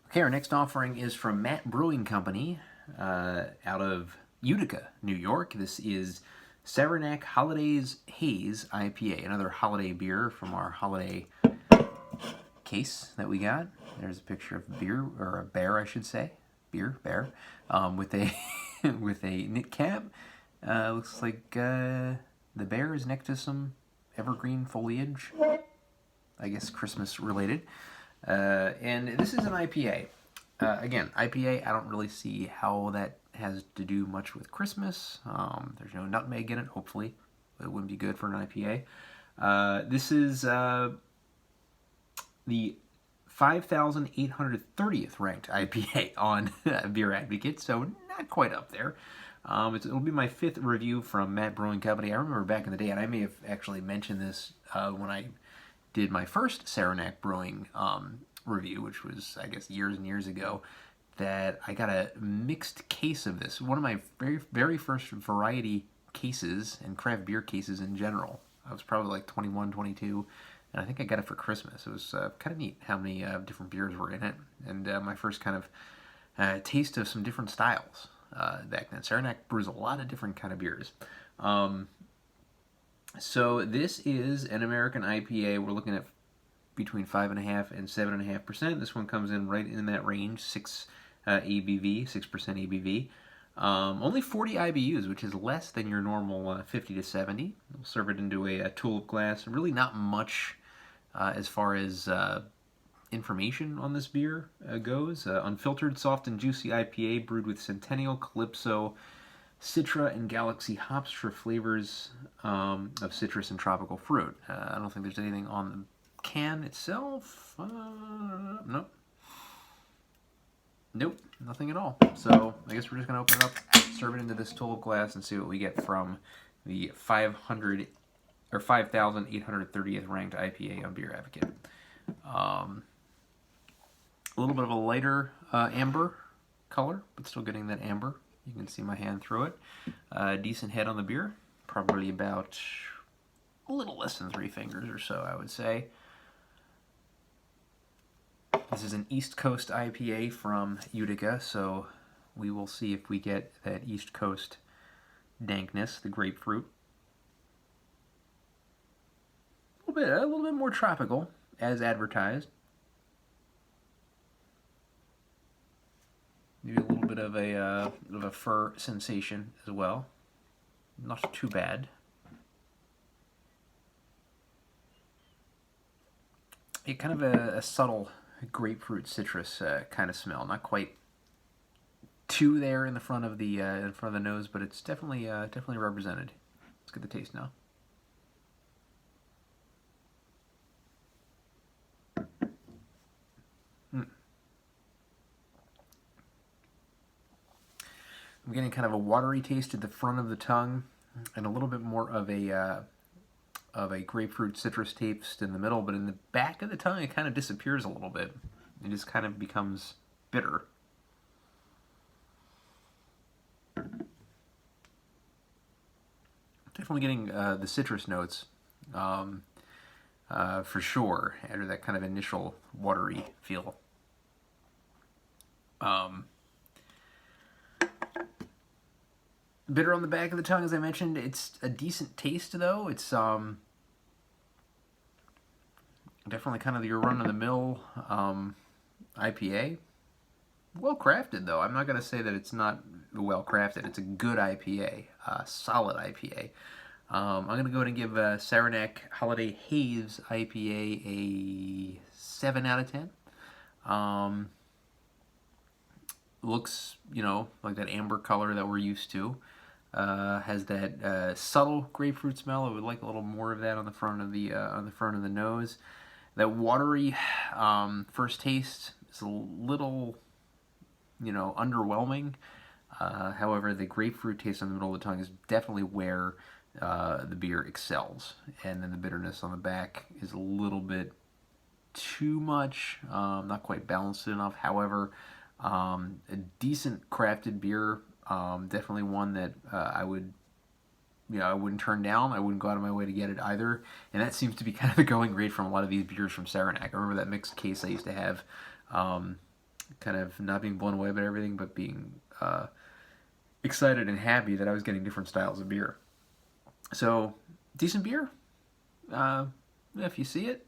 Okay, our next offering is from Matt Brewing Company out of Utica, New York. This is Saranac Holidaze Haze IPA, another holiday beer from our holiday case that we got. There's a picture of beer, or a bear, I should say. Bear, with a with a knit cap. Looks like the bear is next to some evergreen foliage. I guess Christmas related. And this is an IPA. Again, IPA, I don't really see how that has to do much with Christmas. There's no nutmeg in it, hopefully. It wouldn't be good for an IPA. This is the 5,830th ranked IPA on Beer Advocate, so not quite up there. It'll be my fifth review from Matt Brewing Company. I remember back in the day, and I may have actually mentioned this when I did my first Saranac Brewing review, which was, I guess, years and years ago, that I got a mixed case of this. One of my very, very first variety cases and craft beer cases in general. I was probably like 21, 22, and I think I got it for Christmas. It was kind of neat how many different beers were in it, and my first kind of taste of some different styles back then. Saranac brews a lot of different kind of beers. So this is an American IPA. We're looking at between 5.5% and 7.5%. This one comes in right in that range, 6 ABV, 6% ABV. Only 40 IBUs, which is less than your normal 50 to 70. We'll serve it into a tulip glass. Really not much as far as information on this beer goes. Unfiltered, soft, and juicy IPA brewed with Centennial, Calypso, Citra, and Galaxy hops for flavors of citrus and tropical fruit. I don't think there's anything on the can itself. Nope, nothing at all. So I guess we're just gonna open it up, serve it into this tulip glass, and see what we get from the 5,830th ranked IPA on Beer Advocate. A little bit of a lighter amber color, but still getting that amber. You can see my hand through it. Decent head on the beer, probably about a little less than 3 fingers or so, I would say. This is an East Coast IPA from Utica, so we will see if we get that East Coast dankness, the grapefruit. A little bit more tropical, as advertised. Maybe a little bit of a fur sensation as well. Not too bad. Kind of a subtle grapefruit citrus kind of smell. Not quite too there in the front of the nose, but it's definitely represented. Let's get the taste now. I'm getting kind of a watery taste at the front of the tongue, and a little bit more of a grapefruit citrus taste in the middle, but in the back of the tongue it kind of disappears a little bit. It just kind of becomes bitter. Definitely getting the citrus notes for sure, after that kind of initial watery feel. Bitter on the back of the tongue, as I mentioned. It's a decent taste, though. It's definitely kind of your run-of-the-mill IPA. Well crafted, though. I'm not going to say that it's not well crafted. It's a good IPA, solid IPA. I'm going to go ahead and give Saranac Holiday Haze IPA a 7 out of 10. Looks, like that amber color that we're used to. Has that subtle grapefruit smell. I would like a little more of that on the front of the nose. That watery first taste is a little, underwhelming. However, the grapefruit taste on the middle of the tongue is definitely where the beer excels, and then the bitterness on the back is a little bit too much, not quite balanced enough. However, a decent crafted beer. Definitely one that I wouldn't turn down. I wouldn't go out of my way to get it either. And that seems to be kind of the going rate from a lot of these beers from Saranac. I remember that mixed case I used to have kind of not being blown away by everything, but being excited and happy that I was getting different styles of beer. So, decent beer. If you see it,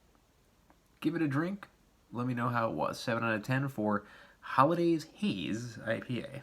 give it a drink. Let me know how it was. 7 out of 10 for Holidaze Haze IPA.